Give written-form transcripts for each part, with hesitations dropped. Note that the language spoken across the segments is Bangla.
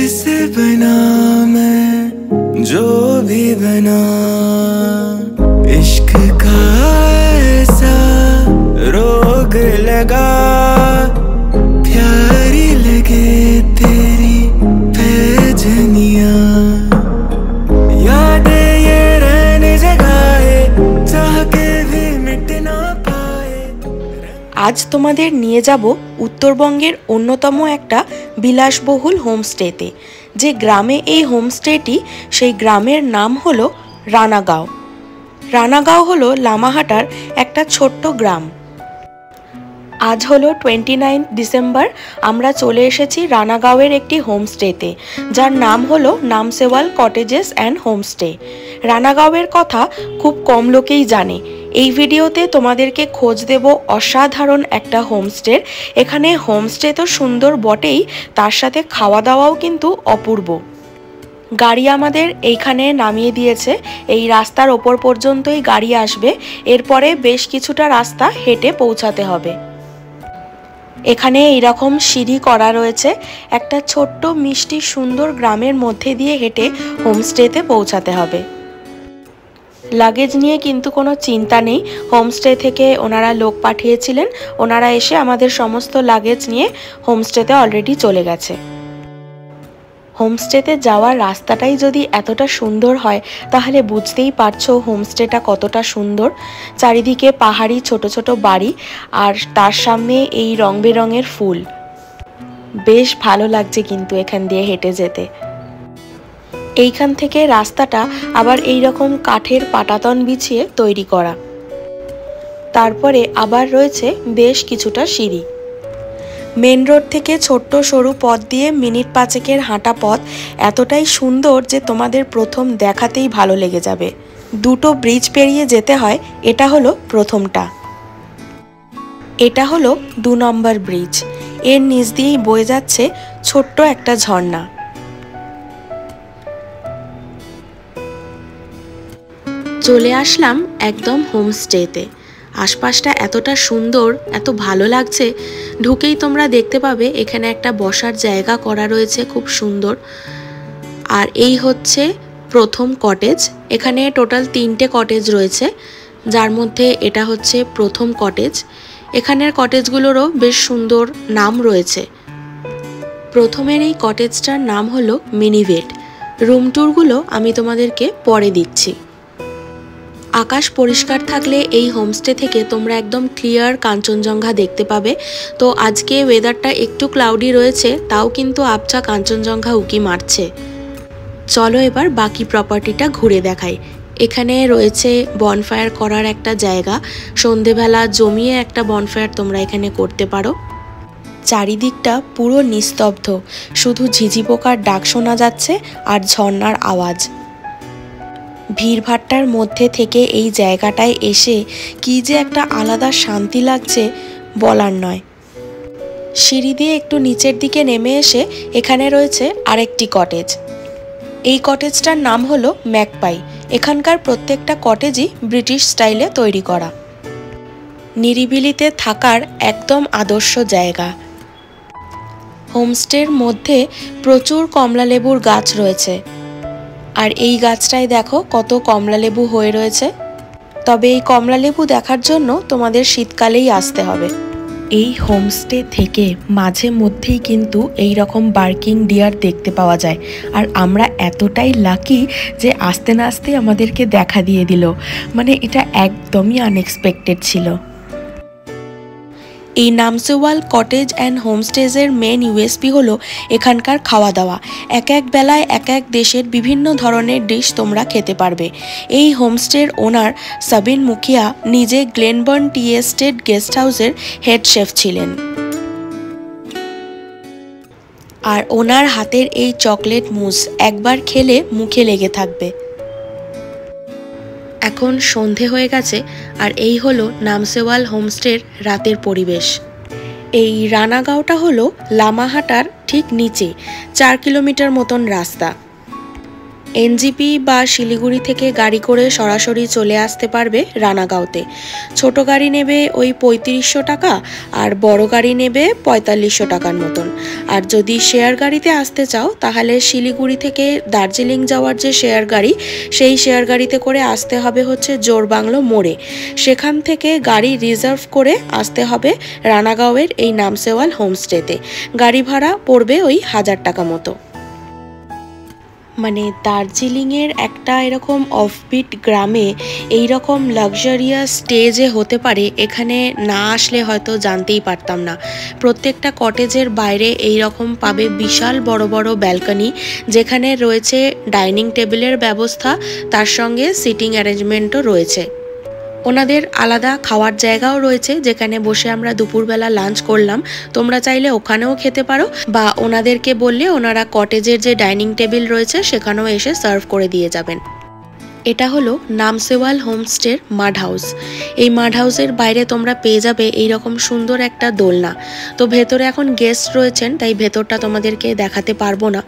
किससे बना मैं जो भी बना, इश्क का ऐसा रोग लगा, प्यारी लगे तेरी पैजनियां, यादें ये रहने जगाए चाह के भी मिट ना पाए। आज তোমাদের নিয়ে যাব উত্তরবঙ্গের অন্যতম একটা বিলাসবহুল হোমস্টেতে। যে গ্রামে এই হোমস্টেটি, সেই গ্রামের নাম হলো রানাগাঁও। রানাগাঁও হলো লামাহাটার একটা ছোট্ট গ্রাম। আজ হলো 29 ডিসেম্বর। আমরা চলে এসেছি রানাগাঁওয়ের একটি হোমস্টেতে, যার নাম হলো নামসেওয়াল কটেজেস অ্যান্ড হোমস্টে। রানাগাঁওয়ের কথা খুব কম লোকেই জানে। এই ভিডিওতে তোমাদেরকে খোঁজ দেব অসাধারণ একটা হোমস্টের। এখানে হোমস্টে তো সুন্দর বটেই, তার সাথে খাওয়া দাওয়াও কিন্তু অপূর্ব। গাড়ি আমাদের এইখানে নামিয়ে দিয়েছে। এই রাস্তার ওপর পর্যন্তই গাড়ি আসবে, এরপরে বেশ কিছুটা রাস্তা হেঁটে পৌঁছাতে হবে। এখানে এইরকম সিঁড়ি করা রয়েছে। একটা ছোট্ট মিষ্টি সুন্দর গ্রামের মধ্যে দিয়ে হেঁটে হোমস্টেতে পৌঁছাতে হবে। লাগেজ নিয়ে কিন্তু কোনো চিন্তা নেই। হোমস্টে থেকে ওনারা লোক পাঠিয়েছিলেন, ওনারা এসে আমাদের সমস্ত লাগেজ নিয়ে হোমস্টেতে অলরেডি চলে গেছে। হোমস্টেতে যাওয়ার রাস্তাটাই যদি এতটা সুন্দর হয়, তাহলে বুঝতেই পারছো হোমস্টেটা কতটা সুন্দর। চারিদিকে পাহাড়ি ছোট ছোট বাড়ি, আর তার সামনে এই রং বেরঙের ফুল। বেশ ভালো লাগছে কিন্তু এখান দিয়ে হেঁটে যেতে। এইখান থেকে রাস্তাটা আবার এই রকম কাঠের পাটাতন বিছিয়ে তৈরি করা। তারপরে আবার রয়েছে বেশ কিছুটা সিঁড়ি। মেন রোড থেকে ছোট্ট সরু পথ দিয়ে মিনিট 5 হাঁটা পথ, এতটাই সুন্দর যে তোমাদের প্রথম দেখাতেই ভালো লেগে যাবে। দুটো ব্রিজ পেরিয়ে যেতে হয়, এটা হলো প্রথমটা। এটা হলো 2 নম্বর ব্রিজ। এর নিচ দিয়েই বয়ে যাচ্ছে ছোট্ট একটা ঝর্ণা। চলে আসলাম একদম হোমস্টেতে। আশপাশটা এতটা সুন্দর, এত ভালো লাগছে। ঢুকেই তোমরা দেখতে পাবে এখানে একটা বসার জায়গা করা রয়েছে, খুব সুন্দর। আর এই হচ্ছে প্রথম কটেজ। এখানে টোটাল 3টে কটেজ রয়েছে, যার মধ্যে এটা হচ্ছে প্রথম কটেজ। এখানের কটেজগুলোরও বেশ সুন্দর নাম রয়েছে। প্রথমের এই কটেজটার নাম হলো মিনিভেট। রুম ট্যুরগুলো আমি তোমাদেরকে পরে দিচ্ছি। আকাশ পরিষ্কার থাকলে এই হোমস্টে থেকে তোমরা একদম ক্লিয়ার কাঞ্চনজঙ্ঘা দেখতে পাবে। তো আজকে ওয়েদারটা একটু ক্লাউডি রয়েছে, তাও কিন্তু আবছা কাঞ্চনজঙ্ঘা উকি মারছে। চলো এবার বাকি প্রপার্টিটা ঘুরে দেখাই। এখানে রয়েছে বনফায়ার করার একটা জায়গা। সন্ধেবেলা জমিয়ে একটা বনফায়ার তোমরা এখানে করতে পারো। চারিদিকটা পুরো নিস্তব্ধ, শুধু ঝিঝি পোকার ডাক শোনা যাচ্ছে আর ঝর্ণার আওয়াজ। ভিড়ভাট্টার মধ্যে থেকে এই জায়গাটায় এসে কি যে একটা আলাদা শান্তি লাগছে, বলার নয়। সিঁড়ি দিয়ে একটু নিচের দিকে নেমে এসে এখানে রয়েছে আরেকটি কটেজ। এই কটেজটার নাম হলো ম্যাকপাই। এখানকার প্রত্যেকটা কটেজই ব্রিটিশ স্টাইলে তৈরি করা। নিরিবিলিতে থাকার একদম আদর্শ জায়গা। হোমস্টের মধ্যে প্রচুর কমলালেবুর গাছ রয়েছে। আর এই গাছটায় দেখো কত কমলালেবু হয়ে রয়েছে। তবে এই কমলালেবু দেখার জন্য তোমাদের শীতকালেই আসতে হবে। এই হোমস্টে থেকে মাঝে মধ্যেই কিন্তু এই রকম বার্কিং ডিয়ার দেখতে পাওয়া যায়। আর আমরা এতটাই লাকি যে আসতে না আসতে আমাদেরকে দেখা দিয়ে দিল। মানে এটা একদমই আনএক্সপেক্টেড ছিল। এই নামসেওয়াল কটেজ অ্যান্ড হোমস্টেজের মেন ইউএসপি হলো এখানকার খাওয়া দাওয়া। এক এক বেলায় এক এক দেশের বিভিন্ন ধরনের ডিশ তোমরা খেতে পারবে। এই হোমস্টের ওনার সাবিন মুখিয়া নিজে গ্লেনবার্ন টি এস্টেট গেস্ট হাউসের হেড শেফ ছিলেন। আর ওনার হাতের এই চকলেট মুস একবার খেলে মুখে লেগে থাকবে। এখন সন্ধে হয়ে গেছে, আর এই হলো নামসেওয়াল হোমস্টের রাতের পরিবেশ। এই রানাগাঁওটা হলো লামাহাটার ঠিক নিচে, 4 কিলোমিটার মতন রাস্তা। এনজিপি বা শিলিগুড়ি থেকে গাড়ি করে সরাসরি চলে আসতে পারবে রানাগাঁওতে। ছোট গাড়ি নেবে ওই 3500 টাকা, আর বড় গাড়ি নেবে 4500 টাকার মতন। আর যদি শেয়ার গাড়িতে আসতে চাও তাহলে শিলিগুড়ি থেকে দার্জিলিং যাওয়ার যে শেয়ার গাড়ি, সেই শেয়ার গাড়িতে করে আসতে হবে হচ্ছে জোরবাংলো মোড়ে। সেখান থেকে গাড়ি রিজার্ভ করে আসতে হবে রানাগাঁওয়ের এই নামসেওয়াল হোমস্টেতে। গাড়ি ভাড়া পড়বে ওই 1000 টাকা মতো। মানে দার্জিলিংয়ের একটা এরকম অফবিট গ্রামে এই রকম লাক্সারিয়াস স্টে যে হতে পারে, এখানে না আসলে হয়তো জানতেই পারতাম না। প্রত্যেকটা কটেজের বাইরে এই রকম পাবে বিশাল বড় বড় ব্যালকনি, যেখানে রয়েছে ডাইনিং টেবিলের ব্যবস্থা, তার সঙ্গে সিটিং অ্যারেঞ্জমেন্টও রয়েছে। ওনাদের আলাদা খাওয়ার জায়গাও রয়েছে, যেখানে বসে আমরা দুপুরবেলা লাঞ্চ করলাম। তোমরা চাইলে ওখানেও খেতে পারো, বা ওনাদেরকে বললে ওনারা কটেজের যে ডাইনিং টেবিল রয়েছে সেখানেও এসে সার্ভ করে দিয়ে যাবেন। এটা হলো নামসেওয়াল হোমস্টের মাড হাউস। এই মাড হাউসের বাইরে তোমরা পেয়ে যাবে এইরকম সুন্দর একটা দোলনা। তো ভেতরে এখন গেস্ট রয়েছেন, তাই ভেতরটা তোমাদেরকে দেখাতে পারবো না।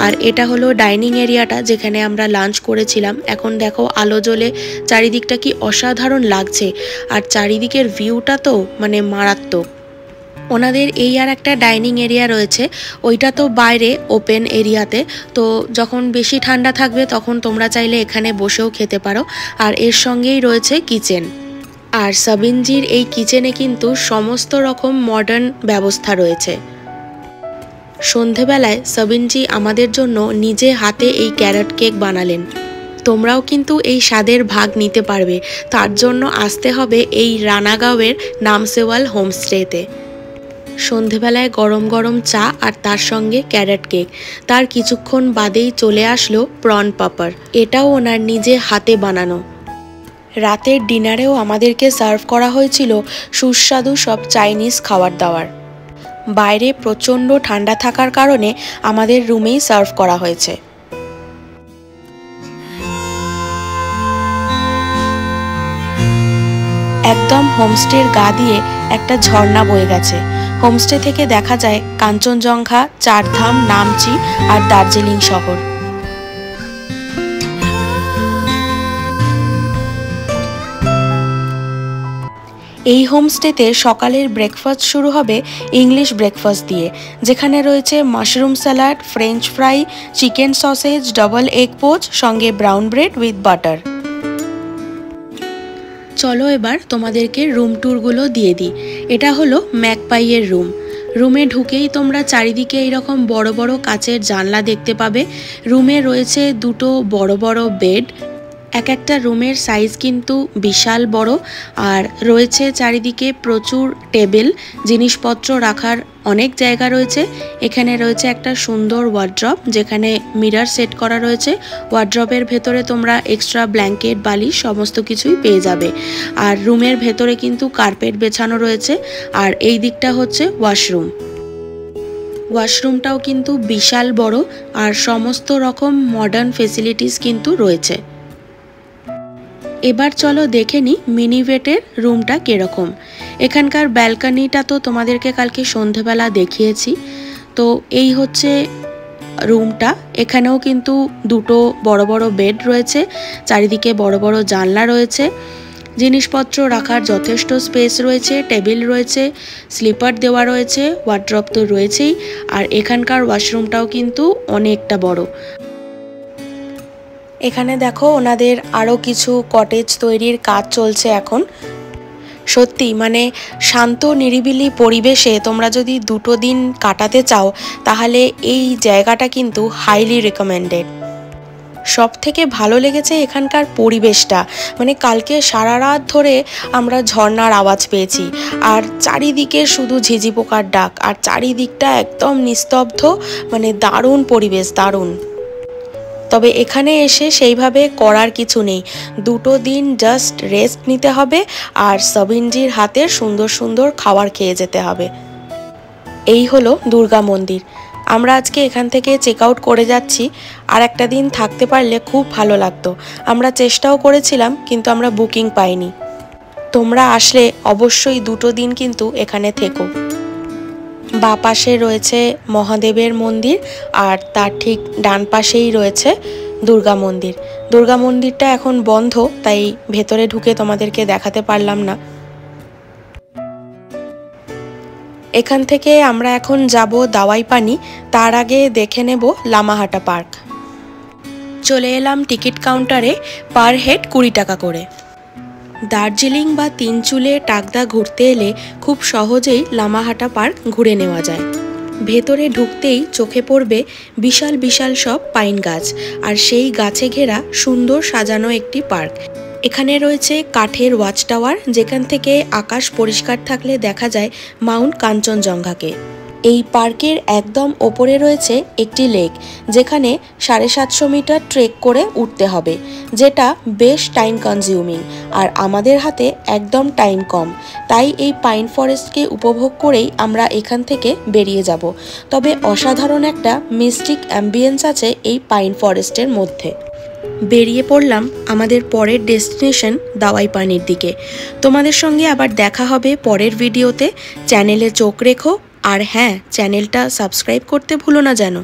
আর এটা হলো ডাইনিং এরিয়াটা, যেখানে আমরা লাঞ্চ করেছিলাম। এখন দেখো আলো জ্বলে চারিদিকটা কি অসাধারণ লাগছে, আর চারিদিকের ভিউটা তো মানে মারাত্মক। ওনাদের এই আর একটা ডাইনিং এরিয়া রয়েছে, ওইটা তো বাইরে ওপেন এরিয়াতে। তো যখন বেশি ঠান্ডা থাকবে তখন তোমরা চাইলে এখানে বসেও খেতে পারো। আর এর সঙ্গেই রয়েছে কিচেন। আর সাবিনজির এই কিচেনে কিন্তু সমস্ত রকম মডার্ন ব্যবস্থা রয়েছে। সন্ধেবেলায় সাবিনজি আমাদের জন্য নিজে হাতে এই ক্যারট কেক বানালেন। তোমরাও কিন্তু এই স্বাদের ভাগ নিতে পারবে, তার জন্য আসতে হবে এই রানাগাঁওয়ের নামসেওয়াল হোমস্টেতে। সন্ধেবেলায় গরম গরম চা আর তার সঙ্গে ক্যারট কেক, তার কিছুক্ষণ বাদেই চলে আসলো প্রন পাপার। এটাও ওনার নিজে হাতে বানানো। রাতের ডিনারেও আমাদেরকে সার্ভ করা হয়েছিল সুস্বাদু সব চাইনিজ খাবার দাবার। বাইরে প্রচণ্ড ঠান্ডা থাকার কারণে আমাদের রুমেই সার্ভ করা হয়েছে। একদম হোমস্টের গা দিয়ে একটা ঝর্ণা বয়ে গেছে। হোমস্টে থেকে দেখা যায় কাঞ্চনজঙ্ঘা, চারধাম, নামচি আর দার্জিলিং শহর। এই হোমস্টেতে সকালের ব্রেকফাস্ট শুরু হবে ইংলিশ ব্রেকফাস্ট দিয়ে, যেখানে রয়েছে mushroom salad, French fry, chicken sausage, double egg poach, সঙ্গে ব্রাউন ব্রেড উইথ বাটার। চলো এবার তোমাদেরকে রুম ট্যুরগুলো দিয়ে দিই। এটা হলো ম্যাকপাইয়ের রুম। রুমে ঢুকেই তোমরা চারিদিকে এইরকম বড় বড় কাচের জানলা দেখতে পাবে। রুমে রয়েছে দুটো বড় বড় বেড। এক একটা রুমের সাইজ কিন্তু বিশাল বড়, আর রয়েছে চারিদিকে প্রচুর টেবিল, জিনিসপত্র রাখার অনেক জায়গা রয়েছে। এখানে রয়েছে একটা সুন্দর ওয়ার্ড্রপ, যেখানে মিরর সেট করা রয়েছে। ওয়ার্ড্রপের ভেতরে তোমরা এক্সট্রা ব্ল্যাঙ্কেট, বালিশ সমস্ত কিছুই পেয়ে যাবে। আর রুমের ভেতরে কিন্তু কার্পেট বেছানো রয়েছে। আর এই দিকটা হচ্ছে ওয়াশরুম। ওয়াশরুমটাও কিন্তু বিশাল বড়, আর সমস্ত রকম মডার্ন ফেসিলিটিস কিন্তু রয়েছে। এবার চলো দেখে নিই মিনিভেটের রুমটা কিরকম। এখানকার ব্যালকনিটা তো তোমাদেরকে কালকে সন্ধেবেলা দেখিয়েছি। তো এই হচ্ছে রুমটা। এখানেও কিন্তু দুটো বড় বড় বেড রয়েছে, চারিদিকে বড় বড় জানলা রয়েছে, জিনিসপত্র রাখার যথেষ্ট স্পেস রয়েছে, টেবিল রয়েছে, স্লিপার দেওয়া রয়েছে, ওয়ার্ড্রপ তো রয়েছেই। আর এখানকার ওয়াশরুমটাও কিন্তু অনেকটা বড়। এখানে দেখো ওনাদের আরও কিছু কটেজ তৈরির কাজ চলছে এখন। সত্যি মানে শান্ত নিরিবিলি পরিবেশে তোমরা যদি 2 দিন কাটাতে চাও, তাহলে এই জায়গাটা কিন্তু হাইলি রেকমেন্ডেড। সব থেকে ভালো লেগেছে এখানকার পরিবেশটা। মানে কালকে সারা রাত ধরে আমরা ঝর্ণার আওয়াজ পেয়েছি, আর চারিদিকে শুধু ঝিঝি পোকার ডাক, আর চারিদিকটা একদম নিস্তব্ধ। মানে দারুণ পরিবেশ, দারুণ। তবে এখানে এসে সেইভাবে করার কিছু নেই। 2 দিন জাস্ট রেস্ট নিতে হবে, আর সাবিনজির হাতের সুন্দর সুন্দর খাবার খেয়ে যেতে হবে। এই হলো দুর্গা মন্দির। আমরা আজকে এখান থেকে চেক আউট করে যাচ্ছি। আর একটা দিন থাকতে পারলে খুব ভালো লাগতো। আমরা চেষ্টাও করেছিলাম, কিন্তু আমরা বুকিং পাইনি। তোমরা আসলে অবশ্যই 2 দিন কিন্তু এখানে থেকো। বাঁ পাশে রয়েছে মহাদেবের মন্দির, আর তার ঠিক ডান পাশেই রয়েছে দুর্গা মন্দিরটা এখন বন্ধ, তাই ভেতরে ঢুকে তোমাদেরকে দেখাতে পারলাম না। এখান থেকে আমরা এখন যাব দাওয়াই পানি, তার আগে দেখে নেব লামাহাটা পার্ক। চলে এলাম টিকিট কাউন্টারে, পার হেড 20 টাকা করে। দার্জিলিং বা তিনচুলে টাকদা ঘুরতে এলে খুব সহজেই লামাহাটা পার্ক ঘুরে নেওয়া যায়। ভেতরে ঢুকতেই চোখে পড়বে বিশাল বিশাল সব পাইন গাছ, আর সেই গাছে ঘেরা সুন্দর সাজানো একটি পার্ক। এখানে রয়েছে কাঠের ওয়াচ টাওয়ার, যেখান থেকে আকাশ পরিষ্কার থাকলে দেখা যায় মাউন্ট কাঞ্চনজঙ্ঘাকে। এই পার্কের একদম ওপরে রয়েছে একটি লেক, যেখানে 750 মিটার ট্রেক করে উঠতে হবে, যেটা বেশ টাইম কনজিউমিং, আর আমাদের হাতে একদম টাইম কম, তাই এই পাইন ফরেস্টকে উপভোগ করেই আমরা এখান থেকে বেরিয়ে যাব। তবে অসাধারণ একটা মিস্টিক অ্যাম্বিয়েন্স আছে এই পাইন ফরেস্টের মধ্যে। বেরিয়ে পড়লাম আমাদের পরের ডেস্টিনেশন দাওয়াই পানির দিকে। তোমাদের সঙ্গে আবার দেখা হবে পরের ভিডিওতে। চ্যানেলে চোখ রেখো, আর হ্যাঁ, চ্যানেলটা সাবস্ক্রাইব করতে ভুলো না যেন।